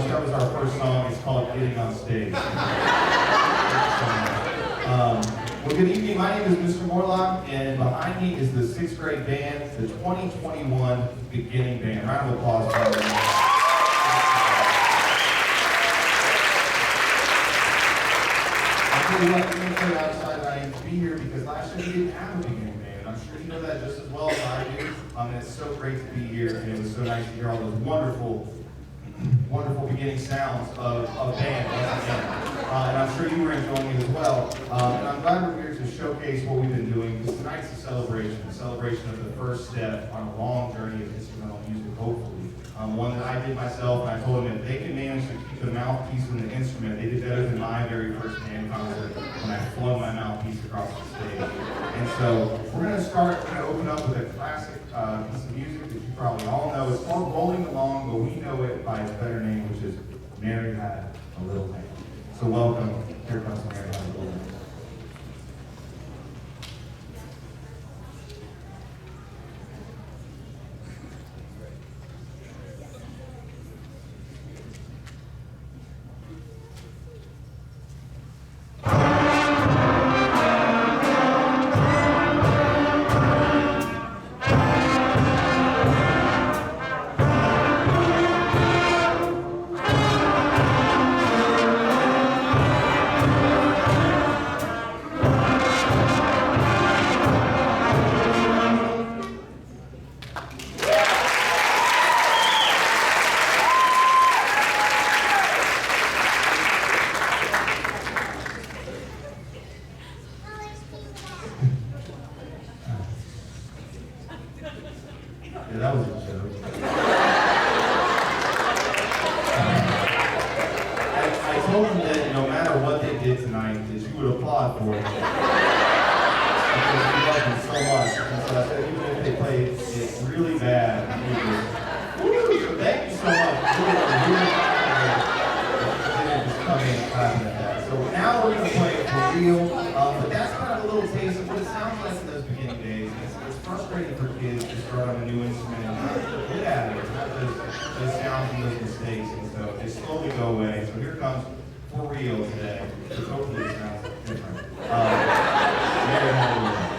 much. That was our first song. It's called Getting on Stage. Well, good evening. My name is Mr. Morlock, and behind me is the 6th grade band, the 2021 beginning band. Round of applause for them. I'll tell you what, we're going to play outside, and I am to be here because last year we didn't have a beginning band. I'm sure you know that just as well as I do. And it's so great to be here, and it was so nice to hear all those wonderful beginning sounds of band once again. And I'm sure you were enjoying it as well. And I'm glad we're here to showcase what we've been doing, because tonight's a celebration of the first step on a long journey of instrumental music, hopefully. One that I did myself, and I told them if they can manage to keep the mouthpiece in the instrument, they did better than my very first band concert when I flung my mouthpiece across the stage. And so we're going to open up with a classic piece of music that you probably all know. It's called Rolling Along, but we know it by its better name, which is Mary Had a Little Lamb. So welcome, here comes Mary Had a Little Lamb. That was a joke. I told them that no matter what they did tonight, that you would applaud for it. Because we love them so much. And so I said, even if they played it really bad, we just, woo! So thank you so much. Didn't just come in and clapping at that. So now we're going to play it for real. But that's kind of a little taste of what it sounds like in those beginning days. It's frustrating for kids to start on a new instrument and not get at it. Not those sounds and those mistakes, and so they slowly go away. So here comes For Real today, which hopefully it sounds different. Mary Had a Little Lamb.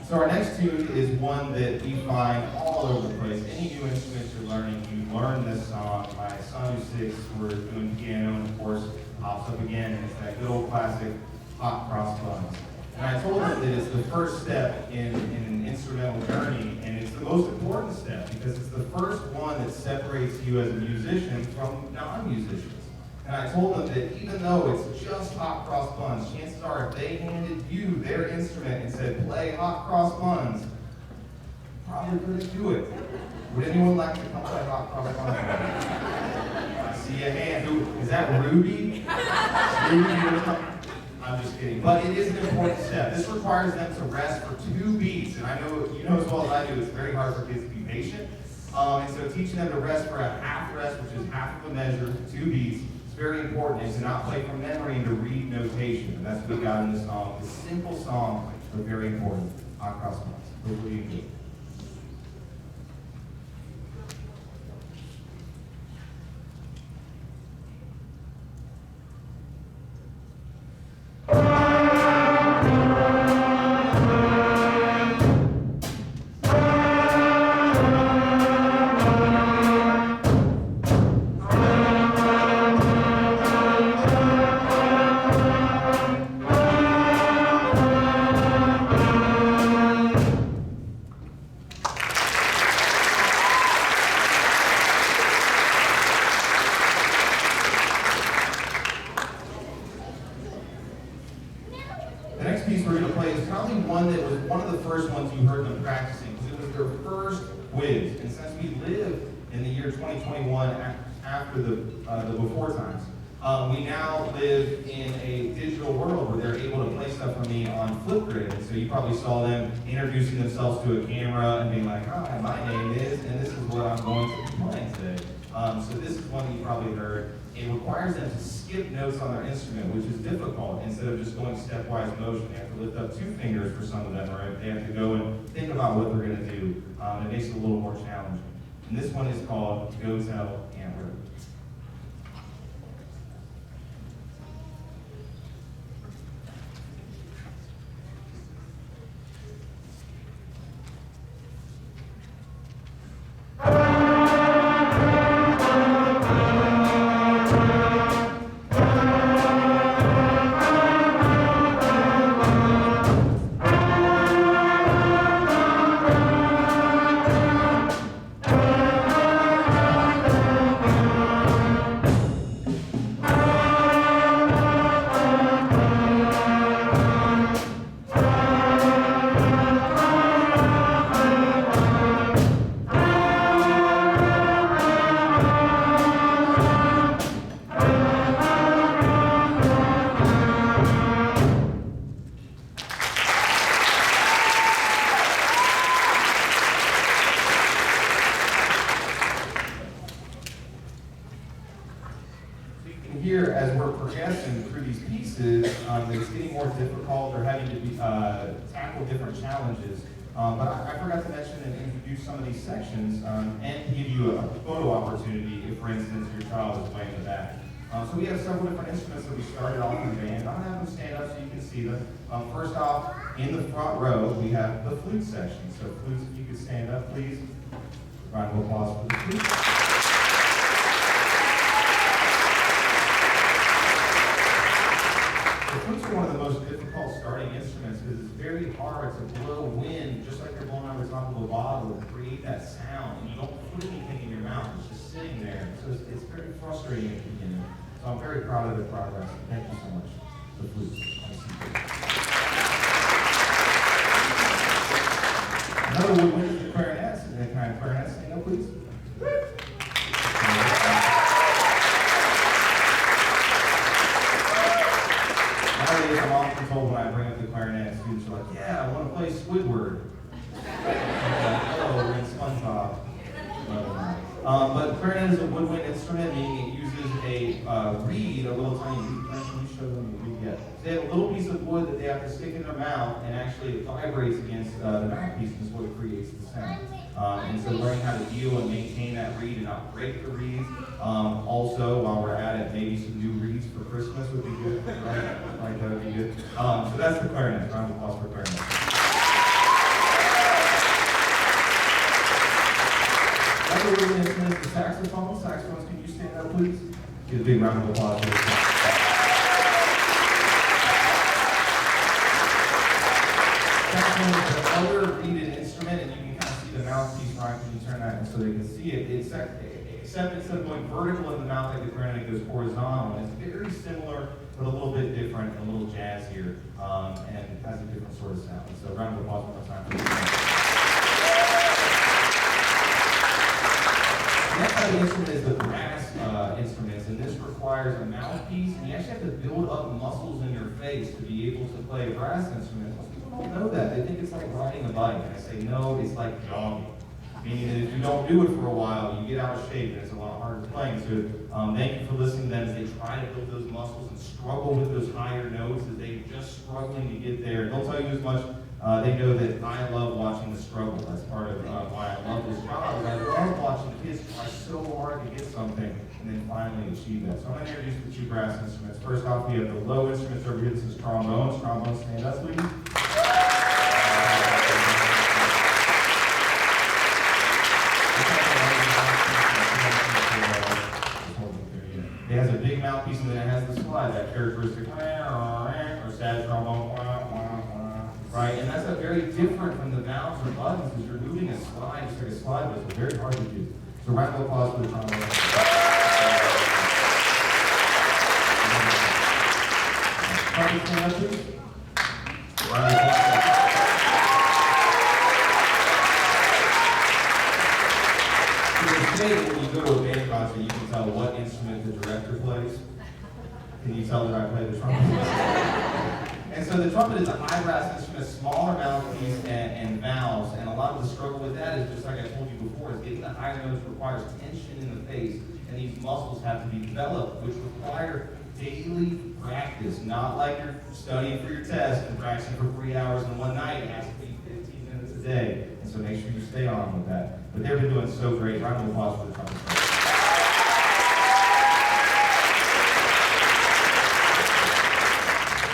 So our next tune is one that we find all over the place. Any new instruments you're learning, you learn this song. My son who's 6, we're doing piano, and of course, pops up again, and it's that good old classic, Hot Cross Buns. And I told him that it's the first step in an instrumental journey, and it's the most important step, because it's the first one that separates you as a musician from non-musicians. And I told them that even though it's just Hot Cross Buns, chances are if they handed you their instrument and said, play Hot Cross Buns, probably couldn't do it. Would anyone like to come play Hot Cross Buns? I see a hand. Is that Rudy? I'm just kidding. But it is an important step. This requires them to rest for 2 beats. And I know you know as well as I do, it's very hard for kids to be patient. And so teaching them to rest for a half rest, which is half of a measure, 2 beats, is very important. And to not play from memory and to read notation. And that's what we got in this song. It's a simple song, but very important. Hot Cross Buns. Hopefully you enjoy it. probably one that was one of the first ones you heard them practicing, because it was their first whiz. And since we live in the year 2021 after the before times, we now live in a digital world where they're able to play stuff for me on Flipgrid. And so you probably saw them introducing themselves to a camera and being like, hi, my name is, and this is what I'm going to be playing today. So this is one that you probably heard. It requires them to skip notes on their instrument, which is difficult. Instead of just going stepwise motion, they have to lift up 2 fingers for some of them, right? They have to go and think about what they're going to do. It makes it a little more challenging. And this one is called Go Tell Antler. Here, as we're progressing through these pieces, it's getting more difficult. They're having to tackle different challenges. But I forgot to mention and introduce some of these sections and give you a photo opportunity if, for instance, your child is playing the back. So we have several different instruments that we started off in the band. I'm going to have them stand up so you can see them. First off, in the front row, we have the flute section. So flutes, if you could stand up, please. Round of applause for the flute. The flutes are one of the most difficult starting instruments because it's very hard to blow wind, just like you're blowing out the top of a bottle, to create that sound. And you don't put anything in your mouth, it's just sitting there. So it's very frustrating at the beginning. So I'm very proud of the progress. Thank you so much. The flutes. Another woodwind is the clarinets. And can I have clarinets stand up, please? I'm often told when I bring up the clarinet, students are like, yeah, I want to play Squidward. Oh, we're in SpongeBob. But clarinet is a woodwind instrument, meaning it uses a reed, a little tiny reed. Can you show them the reed yet? So they have a little piece of wood that they have to stick in their mouth, and actually it vibrates against the mouthpiece, and is what creates the sound. And so learning how to deal and maintain that reed and not break the reeds. Also, while we're at it, maybe some new reeds for Christmas would be good, right? Right, that would be good. So that's the clarinet. Round of applause for clarinet. Another woodwind instrument is the saxophone. Saxophones, can you stand up, please? Give a big round of applause for the saxophone. Saxophone is another reeded instrument, and you can kind of see the mouthpiece, right, when you turn that so they can see it. Except instead of going vertical in the mouth like the clarinet, it goes horizontal. And it's very similar, but a little bit different, a little jazzier, and has a different sort of sound. So round of applause one more time for this. The next type of instrument is the brass instruments, and this requires a mouthpiece, and you actually have to build up muscles in your face to be able to play a brass instrument. Most people don't know that. They think it's like riding a bike, and I say, no, it's like jogging. Meaning that if you don't do it for a while, you get out of shape, and it's a lot harder playing. So thank you for listening to them as they try to build those muscles and struggle with those higher notes as they're just struggling to get there. They'll tell you as much. They know that I love watching the struggle. That's part of why I love this job. I love watching kids try so hard to get something and then finally achieve that. So I'm going to introduce the 2 brass instruments. First off, we have the low instruments over here. This is trombones. Trombones, stand up, please. It has a big mouthpiece and then it has the slide, that characteristic or sad trombone, right? And that's very different from the valves or buttons because you're moving a slide, just like a slide whistle, very hard to do. So round of applause for the trombone. Stand up, please. Round of applause. say that when you go to a band concert, you can tell what instrument the director plays. Can you tell that I play the trumpet? And so the trumpet is a high brass instrument, smaller mouthpiece and valves, and a lot of the struggle with that is, just like I told you before, is getting the higher notes requires tension in the face, and these muscles have to be developed, which require daily practice, not like you're studying for your test and practicing for 3 hours in one night. It has to be 15 minutes a day, and so make sure you stay on with that. But they've been doing so great. Round of applause for the trumpet.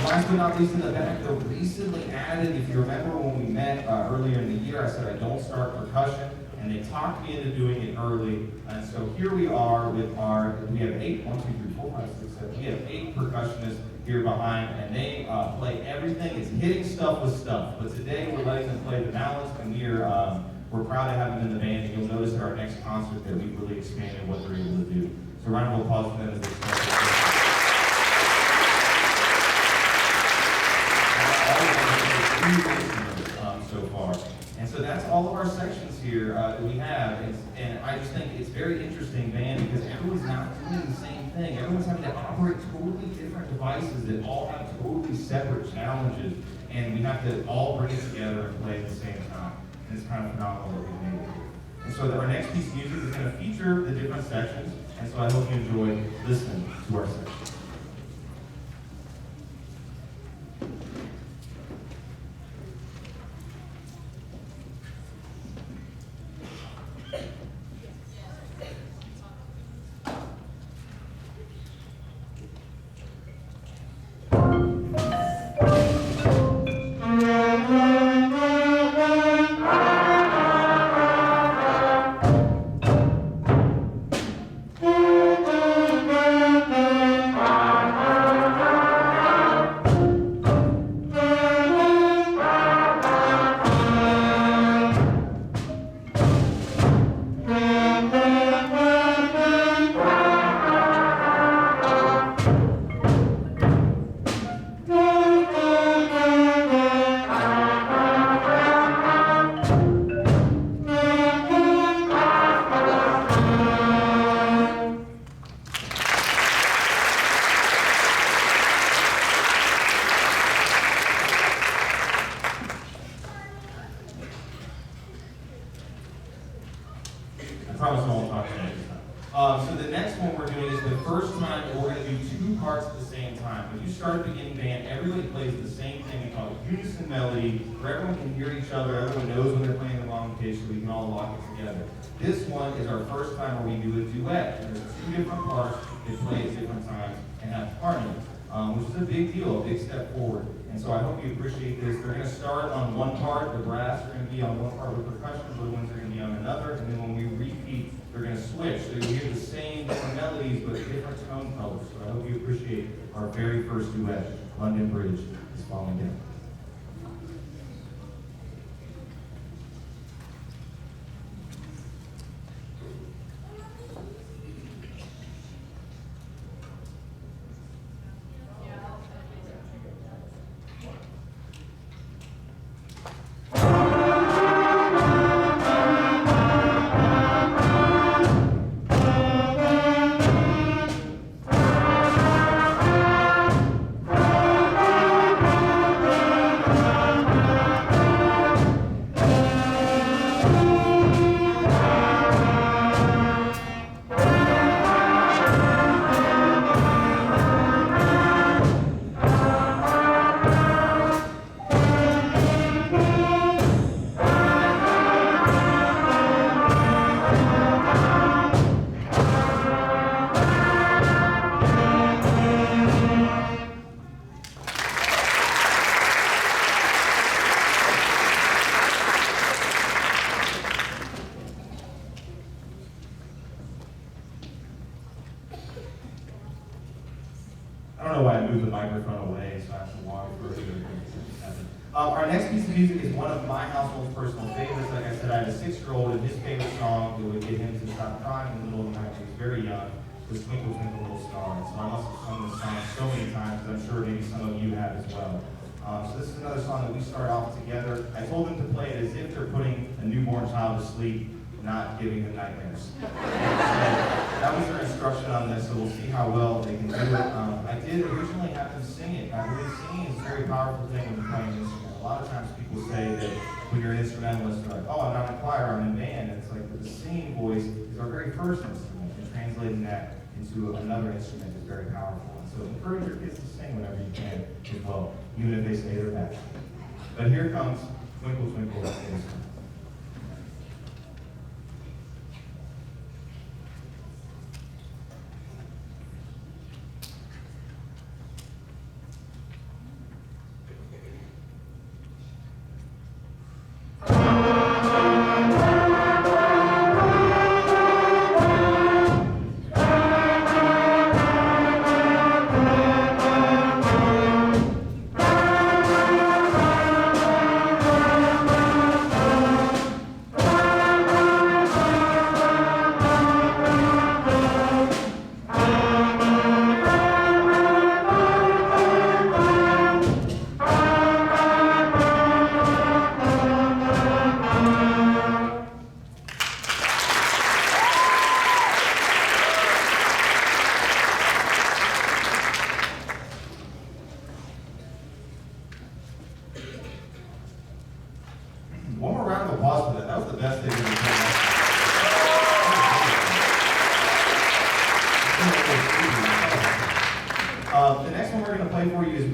Last but not least in the back, they're recently added, if you remember when we met earlier in the year, I said I don't start percussion, and they talked me into doing it early. And so here we are with we have 8, 1, 2, 3, 4, 5, 6, 7, we have 8 percussionists here behind, and they play everything. It's hitting stuff with stuff. But today we're letting them play the mallets, and we're proud to have them in the band, and you'll notice at our next concert that we've really expanded what they're able to do. So round of applause for them as they start. So far. And so that's all of our sections here that we have. And I just think it's very interesting, band, because everyone's not doing the same thing. Everyone's having to operate totally different devices that all have totally separate challenges. And we have to all bring it together and play at the same time. And it's kind of phenomenal that we made it. And so our next piece of music is going to feature the different sections. And so I hope you enjoy listening to our section. So the next one we're doing is the first time that we're going to do 2 parts at the same time. When you start a beginning band, everybody plays the same thing. We call it unison melody, where everyone can hear each other, everyone knows when they're playing the wrong pitch, so we can all lock it together. This one is our first time where we do a duet. And there's 2 different parts that play at different times and have harmony, which is a big deal, a big step forward. And so I hope you appreciate this. They're going to start on one part, the brass are going to be on one part with percussion, the winds are going to be on another, and then when we repeat, they're going to switch. So you hear the same different melodies, but different tone colors. So I hope you appreciate our very first duet, London Bridge is Falling Down. I don't know why I moved the microphone away, so I have to walk further. Our next piece of music is one of my household's personal favorites. Like I said, I have a 6-year-old, and his favorite song that would get him to stop crying in the middle of the night when he was very young was Twinkle, Twinkle, Little Star. And so I must have sung this song so many times, because I'm sure maybe some of you have as well. So this is another song that we start off together. I told them to play it as if they're putting a newborn child to sleep, not giving them nightmares. That was their instruction on this, so we'll see how well they can do it. I did originally have them sing it. I believe singing is a very powerful thing when you're playing an instrument. A lot of times people say that when you're an instrumentalist, they're like, oh, I'm not in choir, I'm in band. And it's like the singing voice is our very first instrument, and translating that into another instrument is very powerful. And so encourage your kids to sing whenever you can as well, even if they say they're bad. But here comes Twinkle, Twinkle, Little Star. One more round of applause for that. That was the best thing we've done. The next one we're going to play for you is